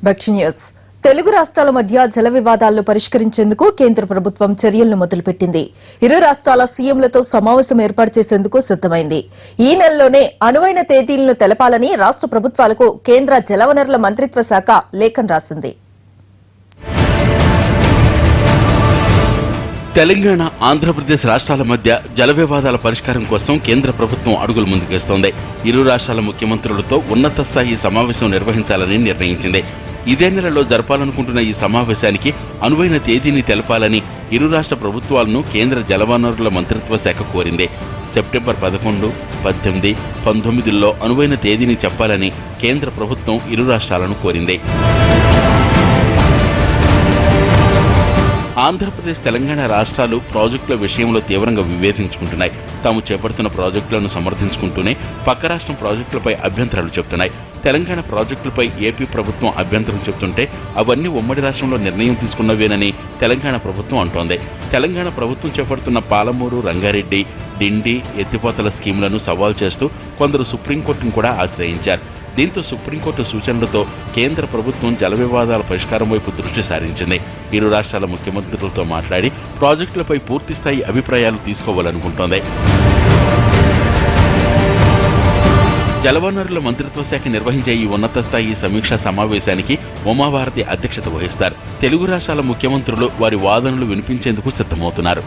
భక్షి news. Telugu రాష్ట్రాల మధ్య జల వివాదాలను పరిష్కరించేందుకు కేంద్ర ప్రభుత్వం చర్యలను మొదలుపెట్టింది. ఇరు రాష్ట్రాల సీఎంలతో సమావేశం ఏర్పాటు చేసేందుకు సిద్దమైంది. ఈ నెలలోనే అనువైన తేదీలను తెలపాలని రాష్ట్ర ప్రభుత్వాలకు కేంద్ర జలవనరుల మంత్రిత్వ శాఖ లేఖను రాసింది. తెలంగాణ, ఆంధ్రప్రదేశ్ రాష్ట్రాల మధ్య జల వివాదాల పరిష్కారం కోసం కేంద్ర ప్రభుత్వం అడుగులు ముందుకేస్తోంది. ఇరు రాష్ట్రాల ముఖ్యమంత్రులతో ఉన్నత స్థాయి సమావేశం నిర్వహించాలని నిర్ణయించింది. ఇదే నెలలో జరపాలనుకుంటున్న ఈ సమావేశానికి అనువైన తేదీని తెలపాలని ఇరు రాష్ట్ర ప్రభుత్వాలను కేంద్ర జలవనరుల మంత్రిత్వ శాఖ కోరింది. సెప్టెంబర్ 11, 18, 19లో అనువైన తేదీని చెప్పాలని కేంద్ర ప్రభుత్వం ఇరు రాష్ట్రాలను కోరింది. ఆంధ్రప్రదేశ్, తెలంగాణ రాష్ట్రాలు ప్రాజెక్టుల విషయంలో తీవ్రంగా వివేదించుకుంటున్నాయి. తాము చేపడుతున్న ప్రాజెక్టులను సమర్థించుకుంటూనే పక్క రాష్ట్రం ప్రాజెక్టులపై అభ్యంతరాలు చెబుతున్నాయి. తెలంగాణ ప్రాజెక్టులపై ఏపీ ప్రభుత్వం అభ్యంతరం చెబుతుంటే అవన్నీ ఉమ్మడి రాష్ట్రంలో నిర్ణయం తీసుకున్నవేనని తెలంగాణ ప్రభుత్వం అంటోంది. తెలంగాణ ప్రభుత్వం చేపడుతున్న పాలమూరు, రంగారెడ్డి, డిండి ఎత్తిపోతల స్కీములను సవాల్ చేస్తూ కొందరు సుప్రీంకోర్టును కూడా ఆశ్రయించారు. దీంతో సుప్రీంకోర్టు సూచనలతో కేంద్ర ప్రభుత్వం జల వివాదాల పరిష్కారం వైపు దృష్టి సారించింది. ఇరు రాష్ట్రాల ముఖ్యమంత్రులతో మాట్లాడి ప్రాజెక్టులపై పూర్తిస్థాయి అభిప్రాయాలు తీసుకోవాలనుకుంటోంది. జలవనరుల మంత్రిత్వ శాఖ నిర్వహించే ఈ ఉన్నత స్థాయి సమీక్షా సమావేశానికి ఉమాభారతి అధ్యక్షత వహిస్తారు. తెలుగు రాష్ట్రాల ముఖ్యమంత్రులు వారి వాదనలు వినిపించేందుకు సిద్ధమవుతున్నారు.